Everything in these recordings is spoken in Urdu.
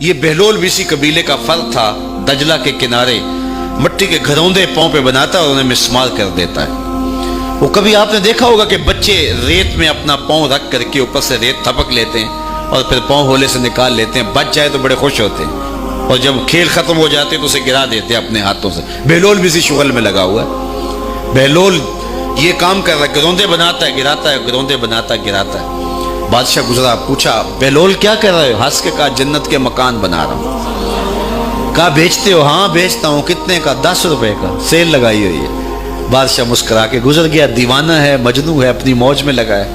یہ بہلول بھی اسی قبیلے کا فرد تھا، دجلہ کے کنارے مٹی کے گھروندے پاؤں پہ بناتا ہے اور انہیں مسمار کر دیتا ہے۔ وہ کبھی آپ نے دیکھا ہوگا کہ بچے ریت میں اپنا پاؤں رکھ کر کے اوپر سے ریت تھپک لیتے ہیں اور پھر پاؤں ہولے سے نکال لیتے ہیں، بچ جائے تو بڑے خوش ہوتے ہیں، اور جب کھیل ختم ہو جاتے ہیں تو اسے گرا دیتے ہیں اپنے ہاتھوں سے۔ بہلول بھی اسی شغل میں لگا ہوا ہے۔ بہلول یہ کام کر رہا ہے، گروندے بناتا ہے گراتا ہے، گروندے بناتا ہے گراتا ہے۔ بادشاہ گزرا، پوچھا بہلول کیا کر رہے ہو؟ ہنس کے کہا جنت کے مکان بنا رہا ہوں۔ کہا بیچتے ہو؟ ہاں بیچتا ہوں۔ کتنے کا؟ 10 روپے کا، سیل لگائی ہوئی ہے۔ بادشاہ مسکرا کے گزر گیا، دیوانہ ہے، مجنوں ہے، اپنی موج میں لگا ہے۔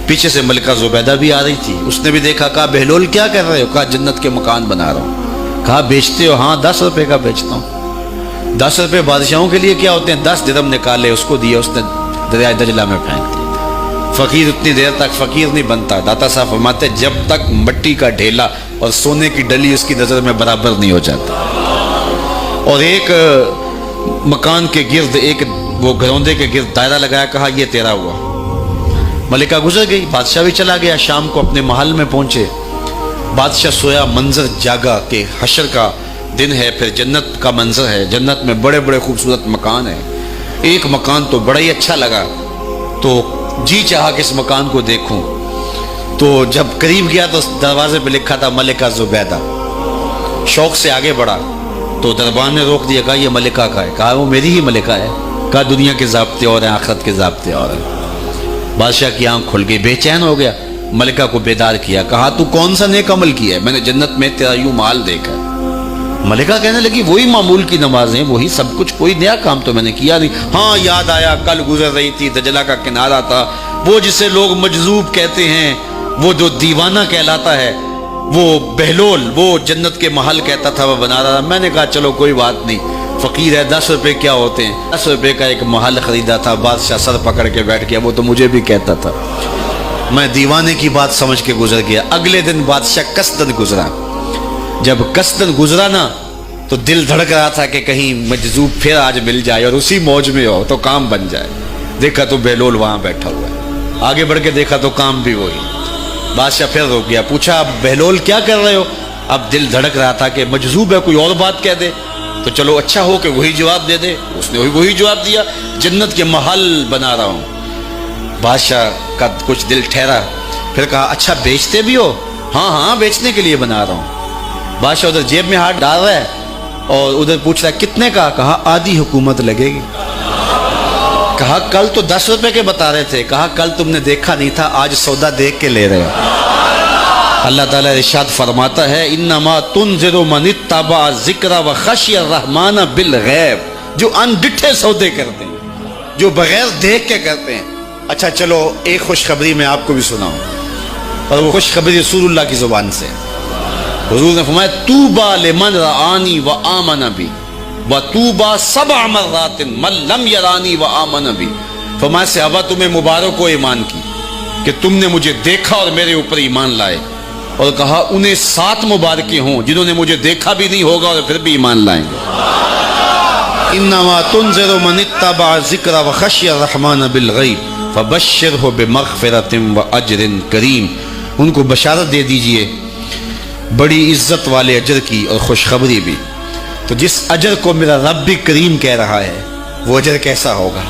پیچھے سے ملکہ زبیدہ بھی آ رہی تھی، اس نے بھی دیکھا، کہا بہلول کیا کر رہے ہو؟ کہا جنت کے مکان بنا رہا ہوں۔ کہا بیچتے ہو؟ ہاں 10 روپے کا بیچتا ہوں۔ 10 روپے بادشاہوں کے لیے کیا ہوتے ہیں؟ 10 درہم نکالے، اس کو دیا، اس نے دریائے دجلہ میں پھینک دیا۔ فقیر اتنی دیر تک فقیر نہیں بنتا، داتا صاحب فرماتے جب تک مٹی کا ڈھیلا اور سونے کی ڈلی اس کی نظر میں برابر نہیں ہو جاتا۔ اور ایک مکان کے گرد، ایک وہ گھروندے کے گرد دائرہ لگایا، کہا یہ تیرا ہوا۔ ملکہ گزر گئی، بادشاہ بھی چلا گیا۔ شام کو اپنے محل میں پہنچے، بادشاہ سویا، منظر جاگا کہ حشر کا دن ہے، پھر جنت کا منظر ہے، جنت میں بڑے بڑے خوبصورت مکان ہیں۔ ایک مکان تو بڑا ہی اچھا لگا، تو جی چاہا کہ اس مکان کو دیکھوں۔ تو جب قریب گیا تو دروازے پہ لکھا تھا ملکہ زبیدہ۔ شوق سے آگے بڑھا تو دربان نے روک دیا، کہا یہ ملکہ کا ہے۔ کہا وہ میری ہی ملکہ ہے۔ کہا دنیا کے ضابطے اور ہیں، آخرت کے ضابطے اور ہیں۔ بادشاہ کی آنکھ کھل گئی، بے چین ہو گیا، ملکہ کو بیدار کیا، کہا تو کون سا نیک عمل کیا ہے؟ میں نے جنت میں تیرا یوں مال دیکھا ہے۔ ملکہ کہنے لگی وہی معمول کی نمازیں، وہی سب کچھ، کوئی نیا کام تو میں نے کیا نہیں۔ ہاں یاد آیا، کل گزر رہی تھی، دجلہ کا کنارہ تھا، وہ جسے لوگ مجذوب کہتے ہیں، وہ جو دیوانہ کہلاتا ہے، وہ بہلول، وہ جنت کے محل کہتا تھا وہ بنا رہا تھا۔ میں نے کہا چلو کوئی بات نہیں، فقیر ہے، 10 روپے کیا ہوتے ہیں؟ 10 روپے کا ایک محل خریدا تھا۔ بادشاہ سر پکڑ کے بیٹھ گیا، وہ تو مجھے بھی کہتا تھا۔ میں دیوانے کی بات سمجھ کے گزر گیا۔ اگلے دن بادشاہ قصدن گزرا۔ جب قصدن گزرا نا تو دل دھڑک رہا تھا کہ کہیں مجذوب پھر آج مل جائے اور اسی موج میں ہو تو کام بن جائے۔ دیکھا تو بہلول وہاں بیٹھا ہوا ہے، آگے بڑھ کے دیکھا تو کام بھی وہی۔ بادشاہ پھر رک گیا، پوچھا بہلول کیا کر رہے ہو؟ اب دل دھڑک رہا تھا کہ مجذوب ہے، کوئی اور بات کہہ دے تو چلو اچھا ہو کہ وہی جواب دے دے۔ اس نے وہی جواب دیا، جنت کے محل بنا رہا ہوں۔ بادشاہ کا کچھ دل ٹھہرا، پھر کہا اچھا بیچتے بھی ہو؟ ہاں ہاں بیچنے کے لیے بنا رہا ہوں۔ بادشاہ ادھر جیب میں ہاتھ ڈال رہا ہے اور ادھر پوچھ رہا ہے کتنے کا؟ کہا آدھی حکومت لگے گی۔ کہا کل تو 10 روپے کے بتا رہے تھے۔ کہا کل تم نے دیکھا نہیں تھا، آج سودا دیکھ کے لے رہے ہو۔ اللہ تعالیٰ ارشاد فرماتا ہے انما تنذر من اتبع ذکر وخشی الرحمن بالغیب، جو ان ڈٹھے سودے کرتے ہیں، جو بغیر دیکھ کے کرتے ہیں۔ اچھا چلو ایک خوشخبری میں آپ کو بھی سناؤں، اور وہ خوشخبری رسول اللہ کی زبان سے۔ حضور نے فرمایا طوبی لمن رآنی وآمن بی وطوبی 7 مرات من لم یرانی وآمن بی۔ فرمایا صحابہ تمہیں مبارک ہو ایمان کی کہ تم نے مجھے دیکھا اور میرے اوپر ایمان لائے، اور کہا انہیں 7 مبارکیں ہوں جنہوں نے مجھے دیکھا بھی نہیں ہوگا اور پھر بھی ایمان لائیں گے۔ انما تنذر من اتبع ذکر وخشی الرحمن بالغیب فبشرہ بمغفرۃ واجر کریم۔ ان کو بشارت دے دیجئے بڑی عزت والے اجر کی اور خوشخبری بھی۔ تو جس اجر کو میرا رب بھی کریم کہہ رہا ہے وہ اجر کیسا ہوگا؟